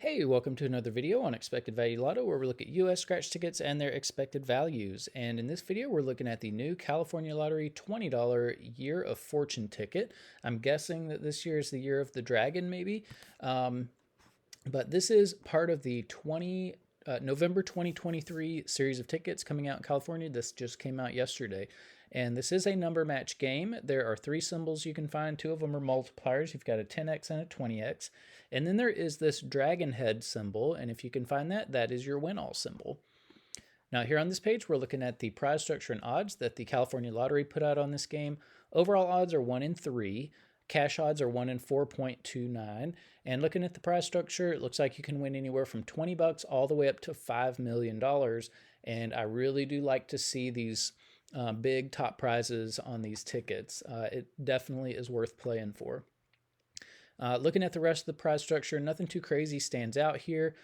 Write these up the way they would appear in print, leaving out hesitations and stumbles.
Hey, welcome to another video on Expected Value Lotto, where we look at US scratch tickets and their expected values. And in this video, we're looking at the new California Lottery $20 Year of Fortune ticket. I'm guessing that this year is the year of the dragon, maybe. But this is part of the November 2023 series of tickets coming out in California. This just came out yesterday. And this is a number match game. There are 3 symbols you can find. 2 of them are multipliers. You've got a 10x and a 20x. And then there is this dragon head symbol. And if you can find that, that is your win all symbol. Now here on this page, we're looking at the prize structure and odds that the California Lottery put out on this game. Overall odds are 1 in 3. Cash odds are 1 in 4.29. And looking at the prize structure, it looks like you can win anywhere from $20 all the way up to $5 million. And I really do like to see these big top prizes on these tickets. It definitely is worth playing for. Looking at the rest of the prize structure, nothing too crazy stands out here.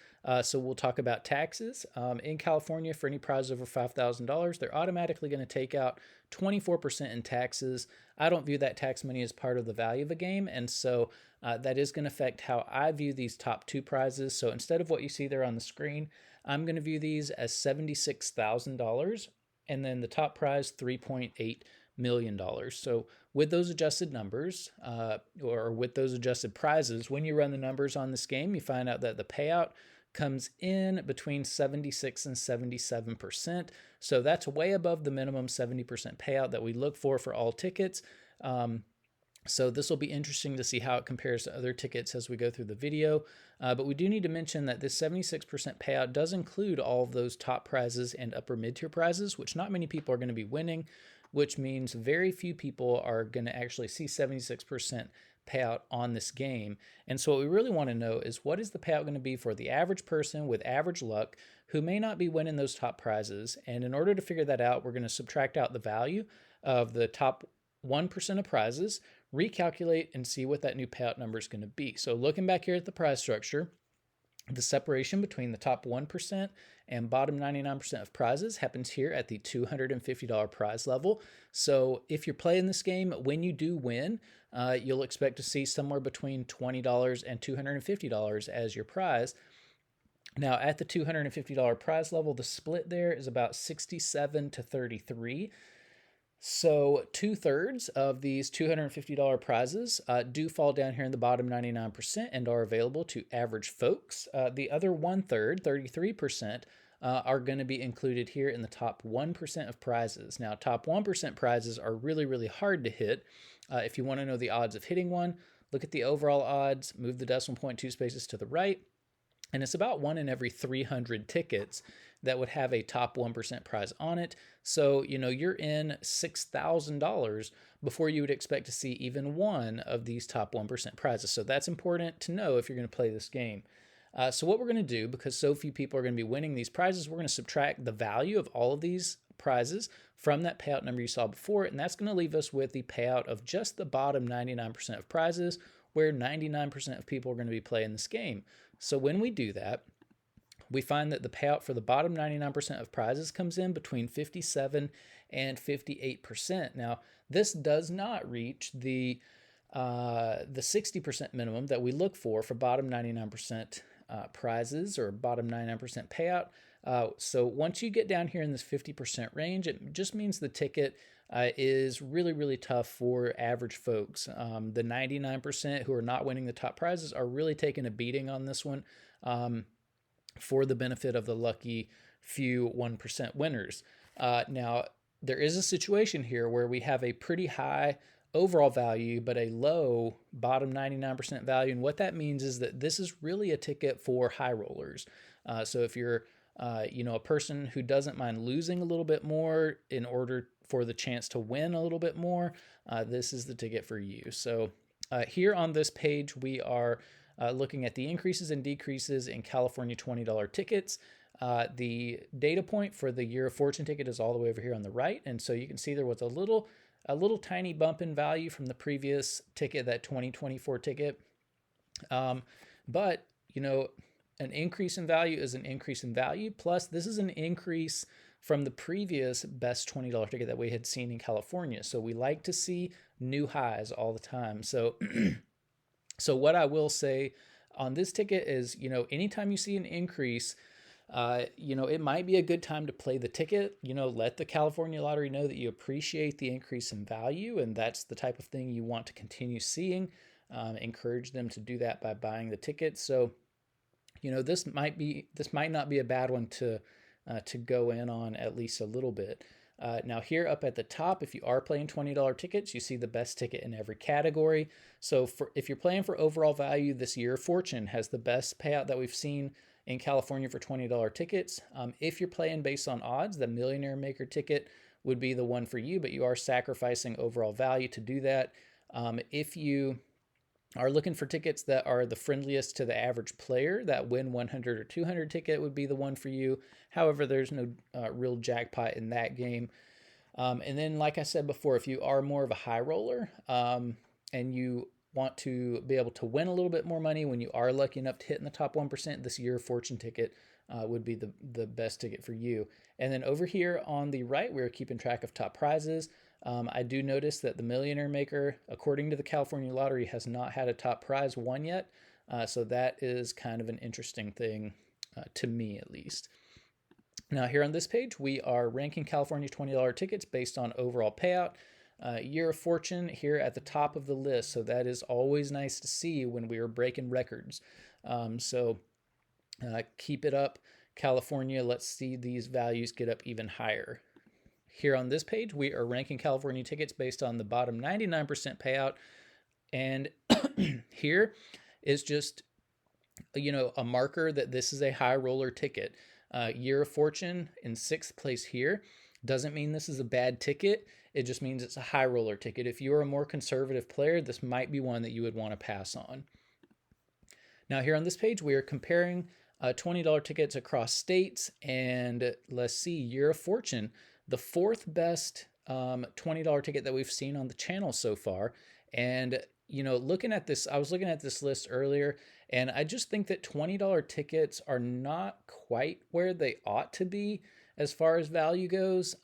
So we'll talk about taxes. In California, for any prize over $5,000, they're automatically going to take out 24% in taxes. I don't view that tax money as part of the value of a game, and so that is going to affect how I view these top 2 prizes. So instead of what you see there on the screen, I'm going to view these as $76,000, and then the top prize, $3.8 million. So with those adjusted numbers, or with those adjusted prizes, when you run the numbers on this game, you find out that the payout comes in between 76 and 77%. So that's way above the minimum 70% payout that we look for all tickets. So this will be interesting to see how it compares to other tickets as we go through the video. But we do need to mention that this 76% payout does include all of those top prizes and upper mid-tier prizes, which not many people are going to be winning, which means very few people are going to actually see 76% payout on this game. And so what we really want to know is, what is the payout going to be for the average person with average luck who may not be winning those top prizes? And in order to figure that out, we're going to subtract out the value of the top 1% of prizes, recalculate, and see what that new payout number is going to be. So looking back here at the prize structure, the separation between the top 1% and bottom 99% of prizes happens here at the $250 prize level. So if you're playing this game, when you do win, you'll expect to see somewhere between $20 and $250 as your prize. Now at the $250 prize level, the split there is about 67 to 33. So 2/3 of these $250 prizes do fall down here in the bottom 99% and are available to average folks. The other 1/3, 33%, are going to be included here in the top 1% of prizes. Now, top 1% prizes are really, really hard to hit. If you want to know the odds of hitting one, look at the overall odds, move the decimal point 2 spaces to the right, and it's about 1 in every 300 tickets that would have a top 1% prize on it. So, you're in $6,000 before you would expect to see even one of these top 1% prizes. So that's important to know if you're going to play this game. So what we're going to do, because so few people are going to be winning these prizes, we're going to subtract the value of all of these prizes from that payout number you saw before, and that's going to leave us with the payout of just the bottom 99% of prizes, where 99% of people are going to be playing this game. So when we do that, we find that the payout for the bottom 99% of prizes comes in between 57 and 58%. Now, this does not reach the 60% minimum that we look for bottom 99% prizes, or bottom 99% payout. So once you get down here in this 50% range, it just means the ticket is really, really tough for average folks. The 99% who are not winning the top prizes are really taking a beating on this one, for the benefit of the lucky few 1% winners. Now, there is a situation here where we have a pretty high overall value, but a low bottom 99% value. And what that means is that this is really a ticket for high rollers. So if you're a person who doesn't mind losing a little bit more in order for the chance to win a little bit more, this is the ticket for you. So here on this page, we are looking at the increases and decreases in California $20 tickets. The data point for the Year of Fortune ticket is all the way over here on the right. And so you can see there was a little tiny bump in value from the previous ticket, that 2024 ticket. But, an increase in value is an increase in value. Plus, this is an increase from the previous best $20 ticket that we had seen in California. So we like to see new highs all the time. So So what I will say on this ticket is, anytime you see an increase, it might be a good time to play the ticket. Let the California Lottery know that you appreciate the increase in value, and that's the type of thing you want to continue seeing. Encourage them to do that by buying the ticket. So, this might not be a bad one to go in on at least a little bit. Now here up at the top, if you are playing $20 tickets, you see the best ticket in every category. So if you're playing for overall value this year, Fortune has the best payout that we've seen in California for $20 tickets. If you're playing based on odds, the Millionaire Maker ticket would be the one for you, but you are sacrificing overall value to do that. If you are looking for tickets that are the friendliest to the average player, that win 100 or 200 ticket would be the one for you. However, there's no real jackpot in that game. And then, like I said before, if you are more of a high roller and you want to be able to win a little bit more money when you are lucky enough to hit in the top 1%, this year Fortune ticket would be the best ticket for you. And then over here on the right, we're keeping track of top prizes. I do notice that the Millionaire Maker, according to the California Lottery, has not had a top prize won yet. So that is kind of an interesting thing to me, at least. Now here on this page, we are ranking California $20 tickets based on overall payout. Year of Fortune here at the top of the list. So that is always nice to see when we are breaking records. Keep it up, California. Let's see these values get up even higher. Here on this page, we are ranking California tickets based on the bottom 99% payout. And here is just, a marker that this is a high roller ticket. Year of Fortune in 6th place here doesn't mean this is a bad ticket. It just means it's a high roller ticket. If you're a more conservative player, this might be one that you would want to pass on. Now here on this page, we are comparing $20 tickets across states. And let's see, Year of Fortune, the 4th best $20 ticket that we've seen on the channel so far. And, looking at this, I was looking at this list earlier, and I just think that $20 tickets are not quite where they ought to be as far as value goes.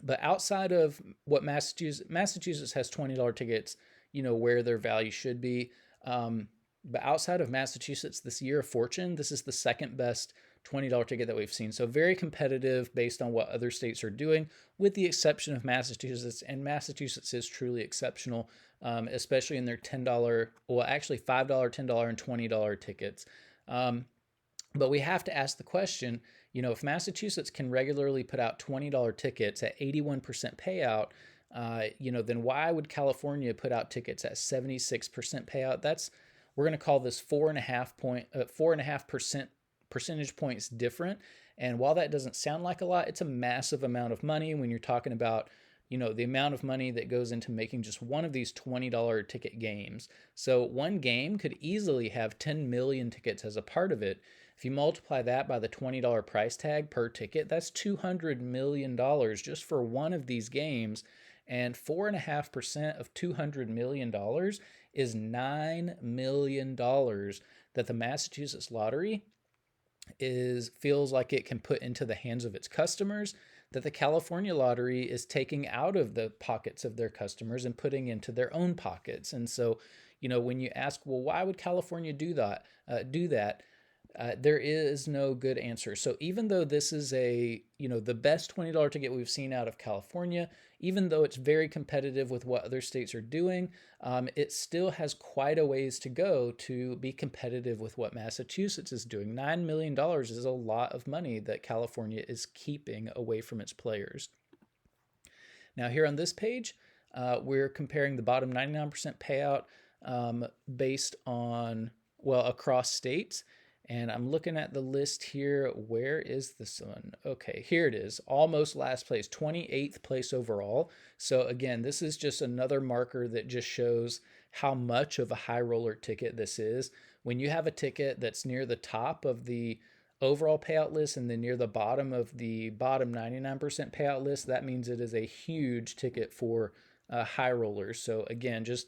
But outside of what Massachusetts has $20 tickets, where their value should be. But outside of Massachusetts, this Year of Fortune, this is the 2nd best $20 ticket that we've seen. So very competitive based on what other states are doing, with the exception of Massachusetts. And Massachusetts is truly exceptional, especially in their $10, well, actually $5, $10, and $20 tickets. But we have to ask the question, if Massachusetts can regularly put out $20 tickets at 81% payout, then why would California put out tickets at 76% payout? We're going to call this 4.5% percentage points different. And while that doesn't sound like a lot, it's a massive amount of money when you're talking about, the amount of money that goes into making just one of these $20 ticket games. So one game could easily have 10 million tickets as a part of it. If you multiply that by the $20 price tag per ticket, that's $200 million just for one of these games. And 4.5% of $200 million is $9 million that the Massachusetts Lottery feels like it can put into the hands of its customers, that the California Lottery is taking out of the pockets of their customers and putting into their own pockets. And so, when you ask, well, why would California do that? There is no good answer. So even though this is the best $20 ticket we've seen out of California, even though it's very competitive with what other states are doing, it still has quite a ways to go to be competitive with what Massachusetts is doing. $9 million is a lot of money that California is keeping away from its players. Now here on this page, we're comparing the bottom 99% payout based on, across states. And I'm looking at the list here. Where is this one? Okay, here it is. Almost last place, 28th place overall. So again, this is just another marker that just shows how much of a high roller ticket this is. When you have a ticket that's near the top of the overall payout list and then near the bottom of the bottom 99% payout list, that means it is a huge ticket for high rollers. So again, just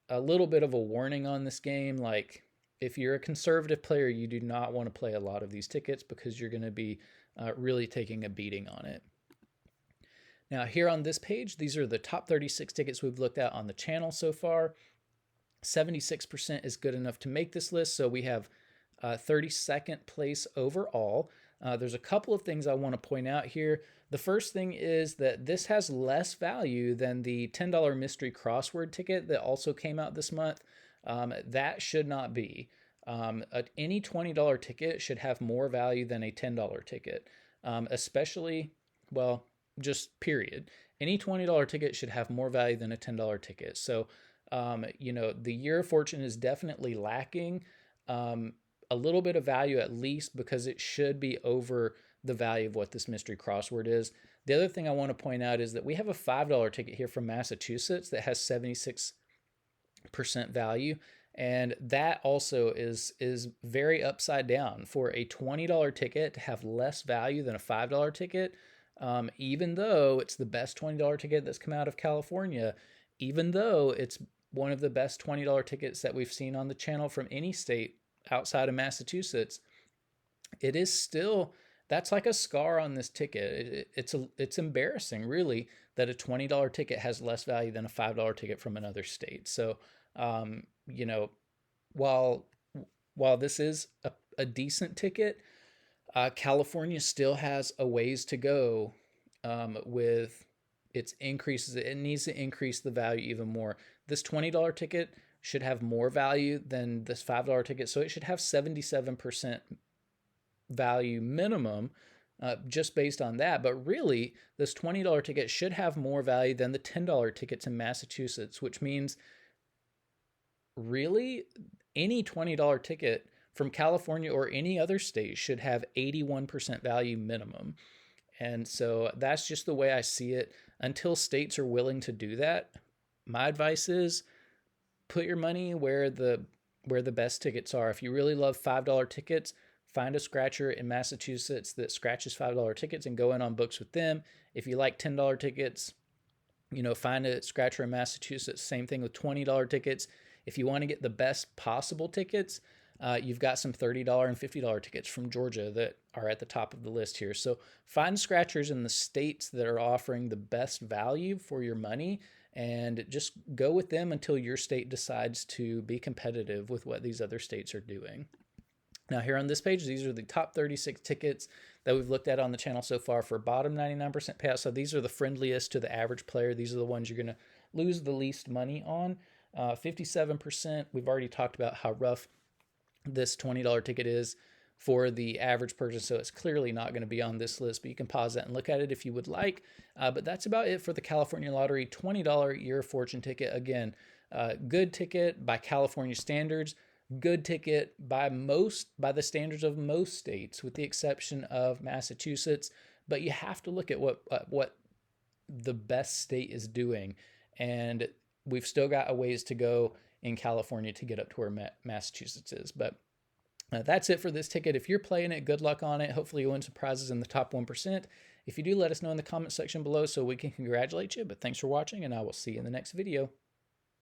a little bit of a warning on this game. Like, if you're a conservative player, you do not want to play a lot of these tickets because you're going to be really taking a beating on it. Now here on this page, these are the top 36 tickets we've looked at on the channel so far. 76% is good enough to make this list. So we have 32nd place overall. There's a couple of things I want to point out here. The first thing is that this has less value than the $10 mystery crossword ticket that also came out this month. That should not be. Any $20 ticket should have more value than a $10 ticket, especially, well, just period. Any $20 ticket should have more value than a $10 ticket. So, the Year of Fortune is definitely lacking a little bit of value at least because it should be over the value of what this mystery crossword is. The other thing I want to point out is that we have a $5 ticket here from Massachusetts that has 76% value. And that also is very upside down. For a $20 ticket to have less value than a $5 ticket, even though it's the best $20 ticket that's come out of California, even though it's one of the best $20 tickets that we've seen on the channel from any state outside of Massachusetts, it is still, that's like a scar on this ticket. It's embarrassing, really, that a $20 ticket has less value than a $5 ticket from another state. So, while this is a decent ticket, California still has a ways to go with its increases. It needs to increase the value even more. This $20 ticket should have more value than this $5 ticket, so it should have 77% value minimum just based on that. But really, this $20 ticket should have more value than the $10 tickets in Massachusetts, which means really any $20 ticket from California or any other state should have 81% value minimum. And so that's just the way I see it. Until states are willing to do that, my advice is put your money where the best tickets are. If you really love $5 tickets, find a scratcher in Massachusetts that scratches $5 tickets and go in on books with them. If you like $10 tickets, find a scratcher in Massachusetts. Same thing with $20 tickets. If you want to get the best possible tickets, you've got some $30 and $50 tickets from Georgia that are at the top of the list here. So find scratchers in the states that are offering the best value for your money and just go with them until your state decides to be competitive with what these other states are doing. Now here on this page, these are the top 36 tickets that we've looked at on the channel so far for bottom 99% payout. So these are the friendliest to the average player. These are the ones you're going to lose the least money on. 57%, we've already talked about how rough this $20 ticket is for the average person, so it's clearly not going to be on this list, but you can pause that and look at it if you would like. But that's about it for the California Lottery $20 Year of Fortune ticket. Again, good ticket by California standards, good ticket by the standards of most states, with the exception of Massachusetts. But you have to look at what the best state is doing, and we've still got a ways to go in California to get up to where Massachusetts is. But that's it for this ticket. If you're playing it, good luck on it. Hopefully you win some prizes in the top 1%. If you do, let us know in the comment section below so we can congratulate you. But thanks for watching, and I will see you in the next video.